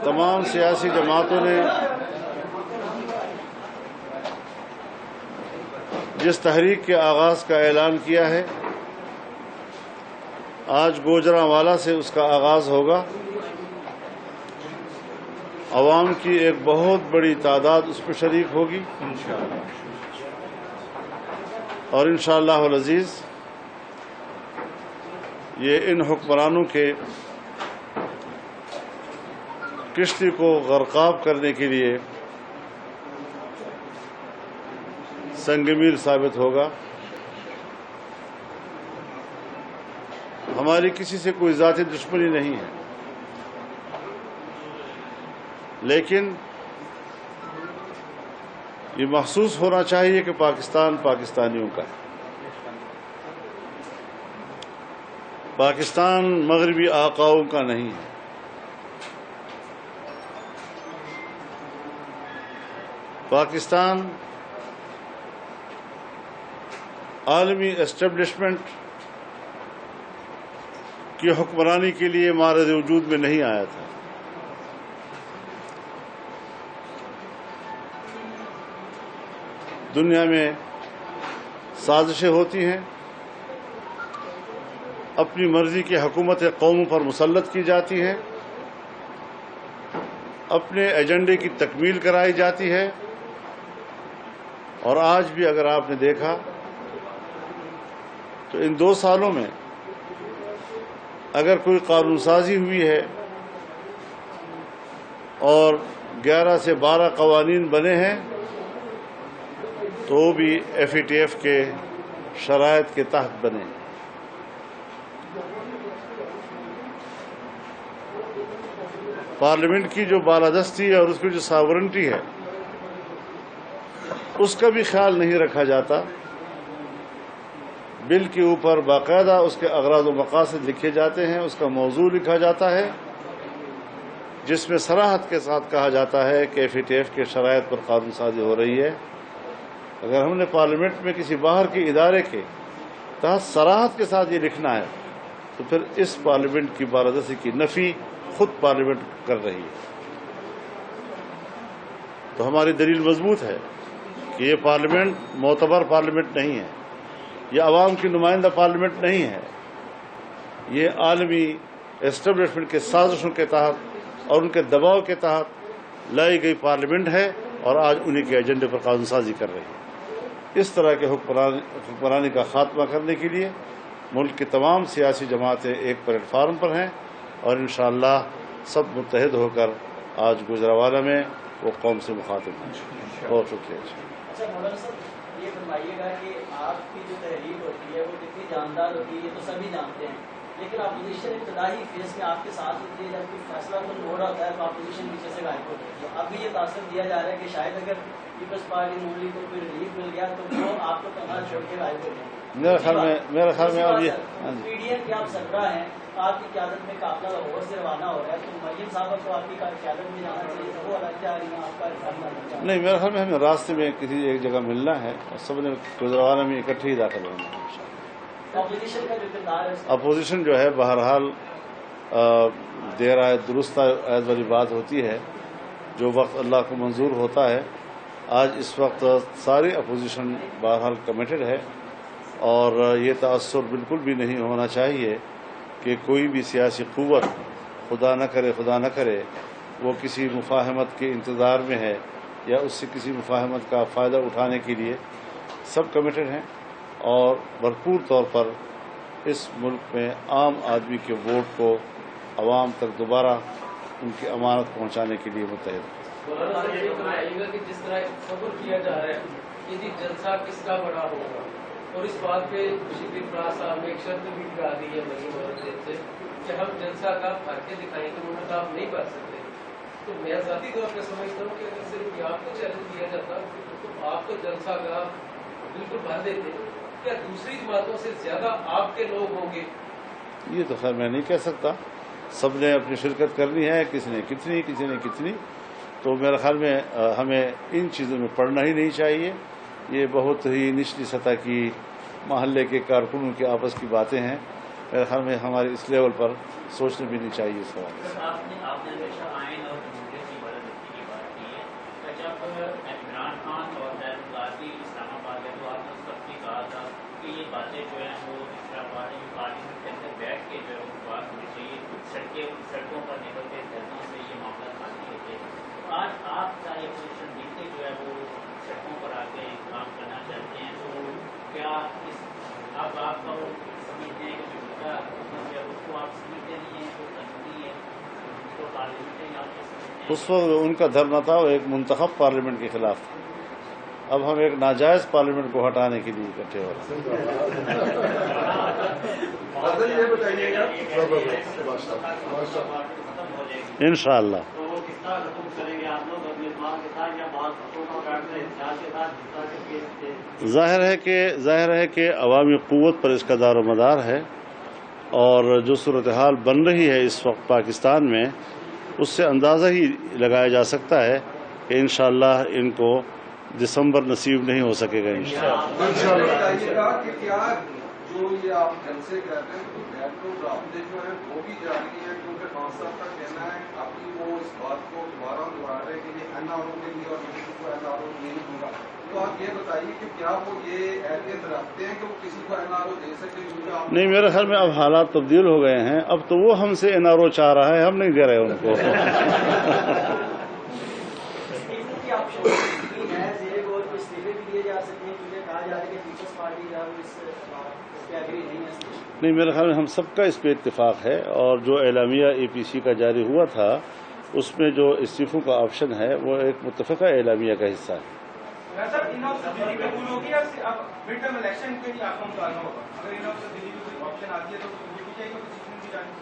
تمام سیاسی جماعتوں نے جس تحریک کے آغاز کا اعلان کیا ہے، آج گوجرانوالا سے اس کا آغاز ہوگا۔ عوام کی ایک بہت بڑی تعداد اس میں شریک ہوگی اور انشاءاللہ العزیز یہ ان حکمرانوں کے کشتی کو غرقاب کرنے کے لیے سنگ میل ثابت ہوگا۔ ہماری کسی سے کوئی ذاتی دشمنی نہیں ہے، لیکن یہ محسوس ہونا چاہیے کہ پاکستان پاکستانیوں کا ہے۔ پاکستان مغربی آقاؤں کا نہیں ہے۔ پاکستان عالمی اسٹیبلشمنٹ کی حکمرانی کے لیے مارد وجود میں نہیں آیا تھا۔ دنیا میں سازشیں ہوتی ہیں، اپنی مرضی کی حکومتیں قوموں پر مسلط کی جاتی ہیں، اپنے ایجنڈے کی تکمیل کرائی جاتی ہے، اور آج بھی اگر آپ نے دیکھا تو ان 2 سالوں میں اگر کوئی قانون سازی ہوئی ہے اور 11 سے 12 قوانین بنے ہیں تو وہ بھی FATF کے شرائط کے تحت بنے۔ پارلیمنٹ کی جو بالادستی ہے اور اس کی جو ساورنٹی ہے اس کا بھی خیال نہیں رکھا جاتا۔ بل کے اوپر باقاعدہ اس کے اغراض و مقاصد لکھے جاتے ہیں، اس کا موضوع لکھا جاتا ہے، جس میں صراحت کے ساتھ کہا جاتا ہے کہ FATF کے شرائط پر قانون سازی ہو رہی ہے۔ اگر ہم نے پارلیمنٹ میں کسی باہر کے ادارے کے تحت صراحت کے ساتھ یہ لکھنا ہے تو پھر اس پارلیمنٹ کی بالادستی کی نفی خود پارلیمنٹ کر رہی ہے۔ تو ہماری دلیل مضبوط ہے کہ یہ پارلیمنٹ معتبر پارلیمنٹ نہیں ہے، یہ عوام کی نمائندہ پارلیمنٹ نہیں ہے، یہ عالمی اسٹیبلشمنٹ کے سازشوں کے تحت اور ان کے دباؤ کے تحت لائی گئی پارلیمنٹ ہے، اور آج انہی کے ایجنڈے پر قانون سازی کر رہی ہے۔ اس طرح کے حکمرانی کا خاتمہ کرنے کے لیے ملک کی تمام سیاسی جماعتیں ایک پلیٹ فارم پر ہیں، اور انشاءاللہ سب متحد ہو کر آج گوجرانوالا میں وہ قوم سے مخاطب ہیں۔ بہت شکریہ۔ اچھا مولانا صاحب، یہ فرمائیے گا کہ آپ کی جو تحریک ہوتی ہے وہ کتنی جاندار ہوتی ہے، یہ تو سبھی جانتے ہیں، لیکن اپوزیشن ابتدائی فیس میں آپ کے ساتھ ہوتی ہے، جب کوئی فیصلہ کن ہو رہا ہوتا ہے تو اپوزیشن پیچھے سے غائب ہوتی ہے۔ اب بھی یہ تاثر دیا جا رہا ہے کہ شاید اگر پیپلز پارٹی نون لیگ کو کوئی ریلیف مل گیا تو وہ آپ کو کمرہ چھوڑ کے غائب ہو جائیں۔ میرے خیال میں اب یہ PDM کے آپ سربراہ ہیں، آپ کی قیادت میں قافلہ لاہور سے روانہ ہو رہا ہے، تو مریم صاحبہ کو آپ کی قیادت میں جانا چاہیے، تو وہ الگ جا رہی ہیں، آپ کا نہیں، میرے خیال میں ہمیں راستے میں کسی ایک جگہ ملنا ہے اور سب نے گوجرانوالا میں اکٹھے ہی داخل ہونا ہے۔ اپوزیشن کا جو کردار ہے، اپوزیشن جو ہے بہرحال دیر آئے درست آئے والی بات ہوتی ہے، جو وقت اللہ کو منظور ہوتا ہے۔ آج اس وقت ساری اپوزیشن بہرحال کمیٹڈ ہے، اور یہ تاثر بالکل بھی نہیں ہونا چاہیے کہ کوئی بھی سیاسی قوت خدا نہ کرے وہ کسی مفاہمت کے انتظار میں ہے یا اس سے کسی مفاہمت کا فائدہ اٹھانے کے لیے سب کمیٹڈ ہیں، اور بھرپور طور پر اس ملک میں عام آدمی کے ووٹ کو عوام تک دوبارہ ان کی امانت پہنچانے کے لیے متحد ہیں۔ کہ جس طرح خبر کیا جا رہا ہے کہ جی جلسہ کس کا بڑا ہوگا، اور اس بات پہ شبیر فراز صاحب نے ایک شرط بھی لگا دی ہے مریم عورت سے کہ ہم جلسہ کا بھر کے دکھائیں گے، منتخب نہیں کر سکتے۔ تو میں ذاتی طور پہ سمجھتا ہوں کہ اگر صرف آپ کو چیلنج دیا جاتا تو آپ تو جلسہ کا بالکل بھر دیتے، کیا دوسری جماعتوں سے زیادہ آپ کے لوگ ہوں گے؟ یہ تو خیر میں نہیں کہہ سکتا، سب نے اپنی شرکت کرنی ہے، کسی نے کتنی، تو میرے خیال میں ہمیں ان چیزوں میں پڑھنا ہی نہیں چاہیے۔ یہ بہت ہی نچلی سطح کی محلے کے کارکنوں کی آپس کی باتیں ہیں، میرے خیال میں ہماری اس لیول پر سوچنے بھی نہیں چاہیے اس وقت. آپ نے ہمیشہ آئین اور جمہوریت کی بلندی کی بات کی ہے. جب عمران خان اور غازی اسلام آباد ہے تو آپ نے اس وقت بھی کہا تھا کہ یہ باتیں جو ہیں وہ اسلام آباد پارلیمنٹ کے اندر بیٹھ کے جو ہے وہ بات ہونی چاہیے. سڑکوں پر نکل کے دھرنوں سے یہ معاملہ حل نہیں ہوتے. آج آپ کا یہ پوزیشن دیکھ کے جو ہے وہ سڑکوں پر آ کے کام کرنا چاہتے ہیں, تو کیا آپ کا وہ سمجھتے ہیں کہ جو مدعا حکومت ہے اس کو آپ سمجھتے نہیں ہیں, وہ قانونی ہے, تو پارلیمنٹ میں آپ کو سمجھتے ہیں؟ اس وقت ان کا دھرنا تھا وہ ایک منتخب پارلیمنٹ کے خلاف تھا. اب ہم ایک ناجائز پارلیمنٹ کو ہٹانے کے لیے اکٹھے ہو رہے ہیں. انشاءاللہ. ظاہر ہے کہ عوامی قوت پر اس کا دار و مدار ہے, اور جو صورتحال بن رہی ہے اس وقت پاکستان میں, اس سے اندازہ ہی لگایا جا سکتا ہے کہ انشاءاللہ ان کو دسمبر نصیب نہیں ہو سکے گا. انشاءاللہ جو یہ آپ جلسے کر رہے ہیں تو بیٹھوں رابطے جو ہیں وہ بھی جاری ہیں, کیونکہ خان صاحب کا کہنا ہے ابھی وہ اس بات کو دوبارہ دہرا رہے ہیں کہ یہ این آر او کے لیے اور کسی کو این آر او نہیں ہوگا. تو آپ یہ بتائیے کہ کیا وہ یہ اہلیت رکھتے ہیں کہ وہ کسی کو این آر او دے سکے؟ نہیں, میرے خیال میں اب حالات تبدیل ہو گئے ہیں. اب تو وہ ہم سے این آر او چاہ رہا ہے, ہم نہیں دے رہے ان کو. نہیں, میرے خیال میں ہم سب کا اس پہ اتفاق ہے, اور جو اعلامیہ اے پی سی کا جاری ہوا تھا اس میں جو استعفوں کا آپشن ہے وہ ایک متفقہ اعلامیہ کا حصہ ہے.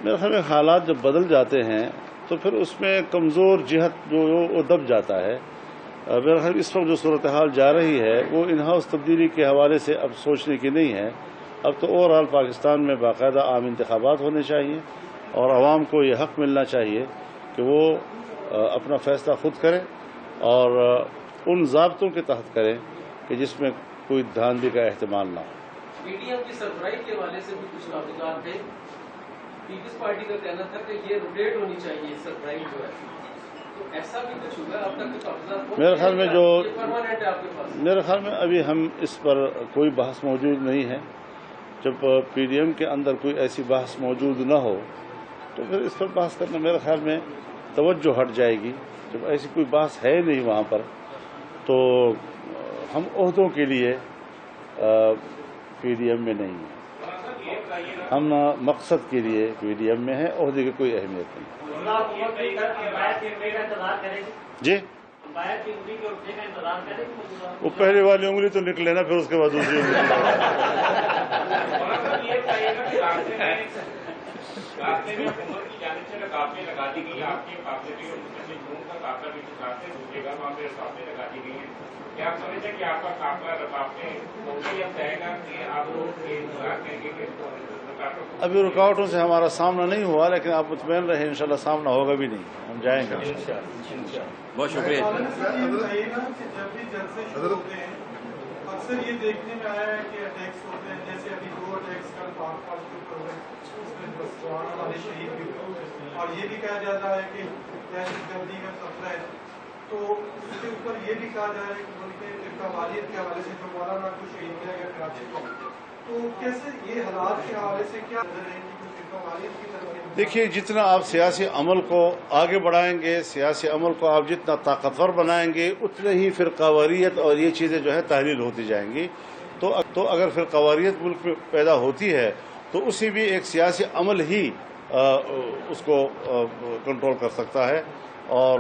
میرے خیال میں حالات جب بدل جاتے ہیں تو پھر اس میں کمزور جہت جو وہ دب جاتا ہے. میرے خیال اس وقت جو صورتحال جا رہی ہے وہ ان ہاؤس تبدیلی کے حوالے سے اب سوچنے کی نہیں ہے. اب تو اوور آل پاکستان میں باقاعدہ عام انتخابات ہونے چاہیے, اور عوام کو یہ حق ملنا چاہیے کہ وہ اپنا فیصلہ خود کریں, اور ان ضابطوں کے تحت کریں کہ جس میں کوئی دھاندلی کا احتمال نہ ہو. پی ڈی ایم کی سربراہی کے حوالے سے بھی کچھ رابطات تھے. پیپلز پارٹی کا کہنا تھا کہ یہ روٹیٹ ہونی چاہیے سربراہی جو ہے, تو ایسا بھی کچھ ہوگا اب تک؟ میرے خیال میں جو پرماننٹ ہے آپ کے پاس؟ میرے خیال میں ابھی ہم اس پر کوئی بحث موجود نہیں ہے. جب پی ڈی ایم کے اندر کوئی ایسی بحث موجود نہ ہو تو پھر اس پر بحث کرنا میرے خیال میں توجہ ہٹ جائے گی. جب ایسی کوئی بحث ہے نہیں وہاں پر, تو ہم عہدوں کے لیے پی ڈی ایم میں نہیں ہیں. ہم مقصد کے لیے پی ڈی ایم میں ہیں, عہدے کی کوئی اہمیت نہیں. جی, وہ پہلے والی انگلی تو نکلے نا, پھر اس کے بعد دوسری انگلی. راستے میں حکومت کی جانب سے رکاوٹیں لگا دی گئی, آپ کے قافلے بھی جون کا قافلہ بھی راستے دوسرے گھر وہاں پہ رکاوٹیں لگا دی گئی ہیں. کیا آپ سمجھتے ہیں کہ آپ کا قافلہ رکاوٹیں ہوگی یا رہے گا کہ آپ لوگ انتظار کریں گے کہ ابھی رکاوٹوں سے ہمارا سامنا نہیں ہوا, لیکن آپ مطمئن رہیں انشاءاللہ سامنا ہوگا بھی نہیں, ہم جائیں گے. بہت شکریہ. اکثر یہ دیکھنے میں آیا ہے کہ اٹیکس ہوتے ہیں, جیسے ابھی 2 اٹیکس کل پاک کے اوپر ہوئے, اس میں والے شہید بھی ہوئے, اور یہ بھی کہا جاتا ہے کہ دہشت گردی کا خطرہ ہے. تو اس کے اوپر یہ بھی کہا جا رہا ہے کہ ملک فرقہ واریت کے حوالے سے جو مولانا کو شہید کیا گیا کراچی کو, تو کیسے یہ حالات کے حوالے سے کیا نظر ہے کہ فرقہ واریت کی طرف؟ دیکھیے, جتنا آپ سیاسی عمل کو آگے بڑھائیں گے, سیاسی عمل کو آپ جتنا طاقتور بنائیں گے, اتنے ہی فرقہ واریت اور یہ چیزیں جو ہے تحلیل ہوتی جائیں گی. تو اگر فرقہ واریت ملک میں پیدا ہوتی ہے تو اسی بھی ایک سیاسی عمل ہی اس کو کنٹرول کر سکتا ہے اور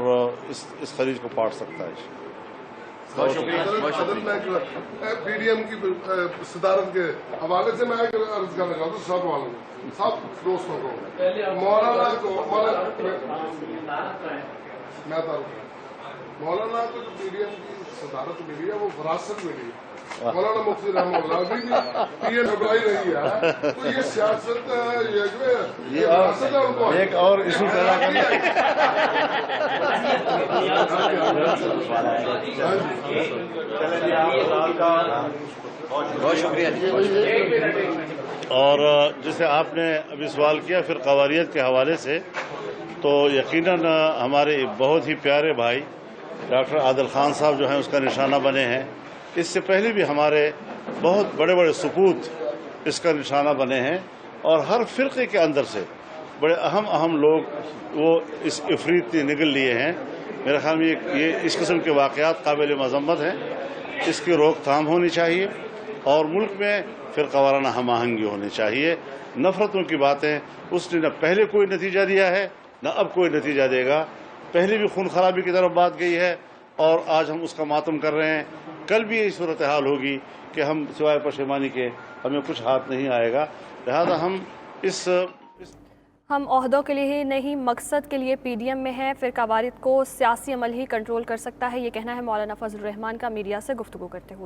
اس خلیج کو پاٹ سکتا ہے. بہت شکریہ. پی ڈی ایم کی صدارت کے حوالے سے میں عرض کرنا چاہتا ہوں سب والوں کو, سب دوستوں کو, مولانا کو جو پی ڈی ایم کی صدارت ملی ہے وہ وراثت ملی ہے. مولانا مفتی رحمہ اللہ بھی پی ایم گھبرائی رہی ہے, تو یہ سیاست یہ وراثت ہے ان کو. ایک اور ایشو پیدا کرنا. بہت شکریہ. اور جیسے آپ نے ابھی سوال کیا پھر قواریت کے حوالے سے، تو یقیناً ہمارے بہت ہی پیارے بھائی ڈاکٹر عادل خان صاحب جو ہیں اس کا نشانہ بنے ہیں. اس سے پہلے بھی ہمارے بہت بڑے بڑے سپوت اس کا نشانہ بنے ہیں، اور ہر فرقے کے اندر سے بڑے اہم لوگ وہ اس افریت نے نگل لیے ہیں. میرے خیال میں یہ اس قسم کے واقعات قابل مذمت ہیں. اس کی روک تھام ہونی چاہیے، اور ملک میں فرقہ وارانہ ہم آہنگی ہونی چاہیے. نفرتوں کی باتیں اس نے نہ پہلے کوئی نتیجہ دیا ہے نہ اب کوئی نتیجہ دے گا. پہلے بھی خون خرابی کی طرف بات گئی ہے، اور آج ہم اس کا ماتم کر رہے ہیں. کل بھی یہی صورتحال ہوگی کہ ہم سوائے پشیمانی کے ہمیں کچھ ہاتھ نہیں آئے گا. لہذا ہم عہدوں کے لیے ہی نہیں، مقصد کے لیے پی ڈی ایم میں ہیں. فرقہ واریت کو سیاسی عمل ہی کنٹرول کر سکتا ہے، یہ کہنا ہے مولانا فضل الرحمان کا میڈیا سے گفتگو کرتے ہوئے.